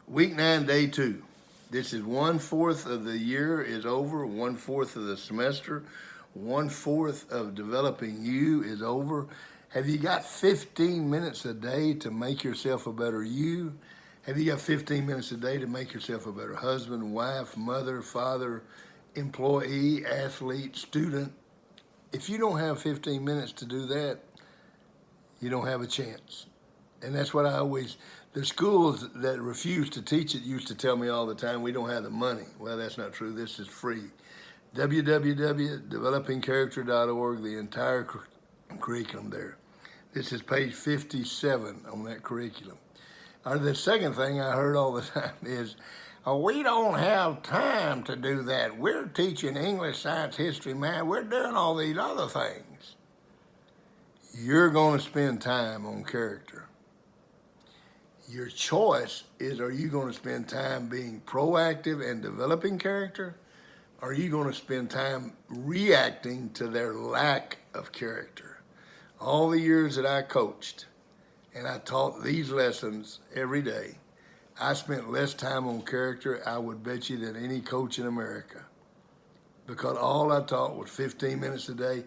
Week 9, day 2. This is 1/4 of the year is over, 1/4 of the semester, 1/4 of developing you is over. Have you got 15 minutes a day to make yourself a better you? Have you got 15 minutes a day to make yourself a better husband, wife, mother, father, employee, athlete, student? If you don't have 15 minutes to do that, you don't have a chance. And that's what the schools that refuse to teach it used to tell me all the time, we don't have the money. Well, that's not true. This is free. www.developingcharacter.org, the entire curriculum there. This is page 57 on that curriculum. The second thing I heard all the time is, we don't have time to do that. We're teaching English, science, history, math. We're doing all these other things. You're going to spend time on character. Your choice is, are you going to spend time being proactive and developing character? Or are you going to spend time reacting to their lack of character? All the years that I coached and I taught these lessons every day, I spent less time on character, I would bet you, than any coach in America. Because all I taught was 15 minutes a day,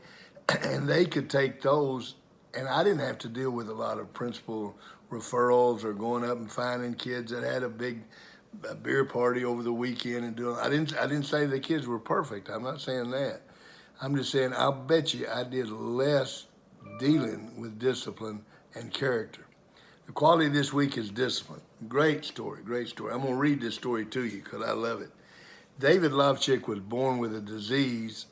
and they could take those, and I didn't have to deal with a lot of principal referrals or going up and finding kids that had a big beer party over the weekend and doing. I didn't say the kids were perfect. I'm not saying that. I'm just saying I'll bet you I did less dealing with discipline and character. The quality this week is discipline. Great story, great story. I'm going to read this story to you because I love it. David Lovchick was born with a disease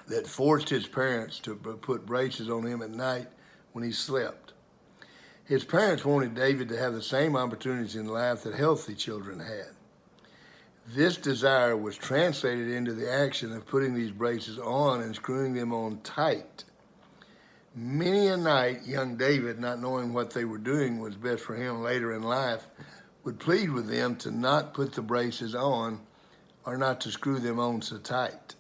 that forced his parents to put braces on him at night when he slept. His parents wanted David to have the same opportunities in life that healthy children had. This desire was translated into the action of putting these braces on and screwing them on tight. Many a night, young David, not knowing what they were doing was best for him later in life, would plead with them to not put the braces on or not to screw them on so tight.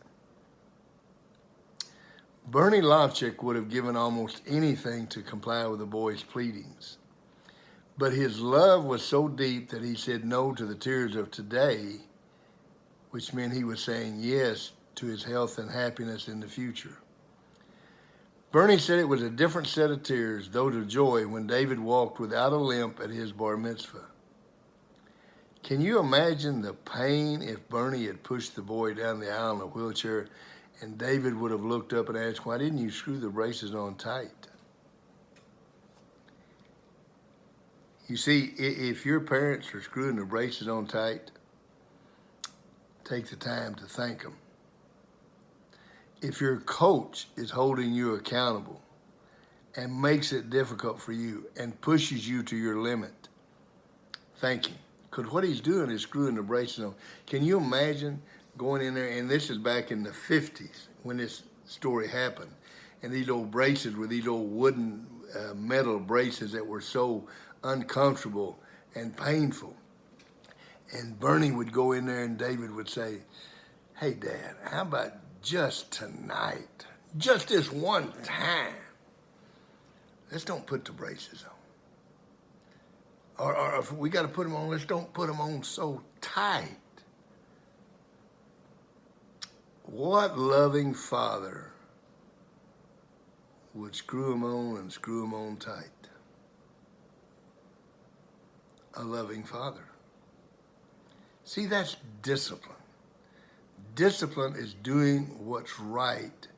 Bernie Lovchick would have given almost anything to comply with the boy's pleadings. But his love was so deep that he said no to the tears of today, which meant he was saying yes to his health and happiness in the future. Bernie said it was a different set of tears, those of joy, when David walked without a limp at his bar mitzvah. Can you imagine the pain if Bernie had pushed the boy down the aisle in a wheelchair and David would have looked up and asked, why didn't you screw the braces on tight? You see, if your parents are screwing the braces on tight, take the time to thank them. If your coach is holding you accountable and makes it difficult for you and pushes you to your limit, thank him. Because what he's doing is screwing the braces on. Can you imagine going in there, and this is back in the 50s when this story happened, and these old braces were these old wooden metal braces that were so uncomfortable and painful. And Bernie would go in there and David would say, hey, Dad, how about just tonight, just this one time, let's don't put the braces on. Or if we got to put them on, let's don't put them on so tight. What loving father would screw them on and screw them on tight? A loving father. See, that's discipline. Discipline is doing what's right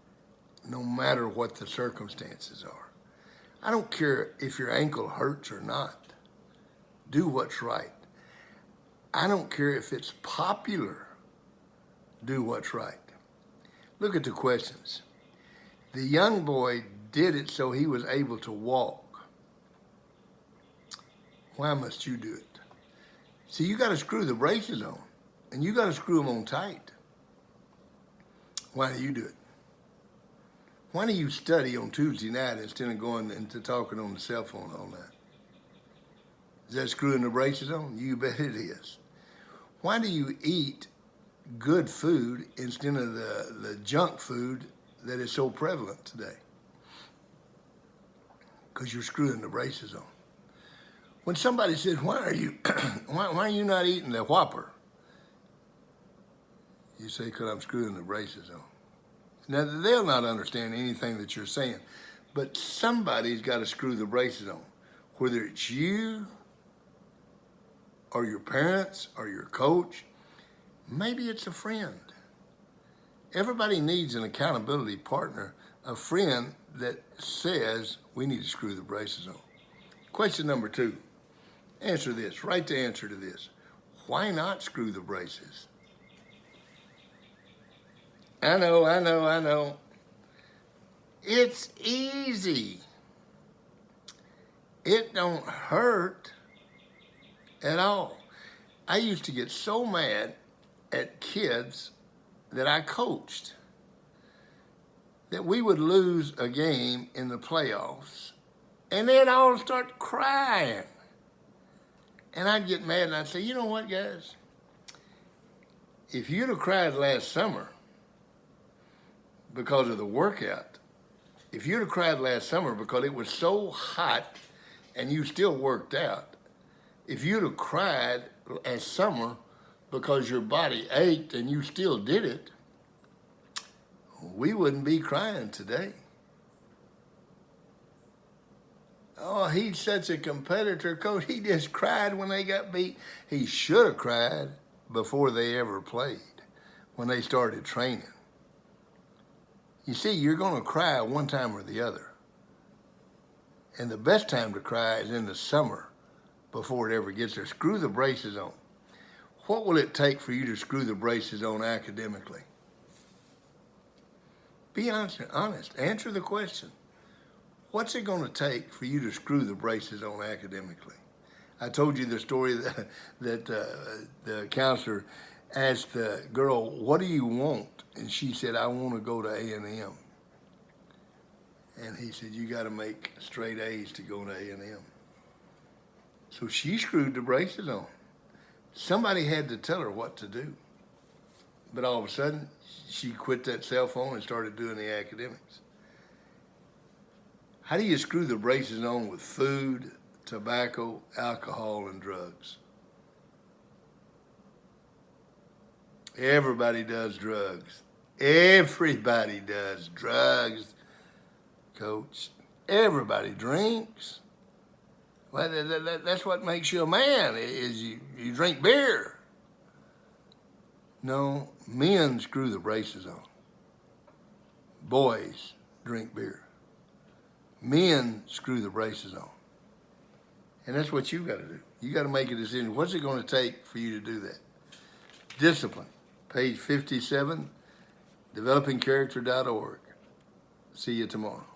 no matter what the circumstances are. I don't care if your ankle hurts or not. Do what's right. I don't care if it's popular. Do what's right. Look at the questions. The young boy did it so he was able to walk. Why must you do it? See, you got to screw the braces on, and you got to screw them on tight. Why do you do it? Why do you study on Tuesday night instead of going into talking on the cell phone all night? Is that screwing the braces on? You bet it is. Why do you eat good food instead of the junk food that is so prevalent today? Because you're screwing the braces on. When somebody says, why are you, why are you not eating the Whopper? You say, because I'm screwing the braces on. Now, they'll not understand anything that you're saying, but somebody's got to screw the braces on. Whether it's you, or your parents, or your coach, maybe it's a friend. Everybody needs an accountability partner, a friend that says we need to screw the braces on. Question number 2. Answer this. Write the answer to this. Why not screw the braces? I know. It's easy. It don't hurt at all. I used to get so mad at kids that I coached that we would lose a game in the playoffs and they'd all start crying. And I'd get mad and I'd say, you know what, guys? If you'd have cried last summer because of the workout, if you'd have cried last summer because it was so hot and you still worked out, if you'd have cried last summer because your body ached and you still did it, we wouldn't be crying today. Oh, he's such a competitor, coach. He just cried when they got beat. He should have cried before they ever played, when they started training. You see, you're going to cry one time or the other. And the best time to cry is in the summer before it ever gets there. Screw the braces on. What will it take for you to screw the braces on academically? Be honest. Answer the question. What's it going to take for you to screw the braces on academically? I told you the story that the counselor asked the girl, what do you want? And she said, I want to go to A&M. And he said, you got to make straight A's to go to A&M. So she screwed the braces on. Somebody had to tell her what to do. But all of a sudden, she quit that cell phone and started doing the academics. How do you screw the braces on with food, tobacco, alcohol, and drugs? Everybody does drugs. Everybody does drugs, coach. Everybody drinks. Well, that's what makes you a man, is you drink beer. No, men screw the braces on. Boys drink beer. Men screw the braces on. And that's what you got to do. You got to make a decision. What's it going to take for you to do that? Discipline, page 57, developingcharacter.org. See you tomorrow.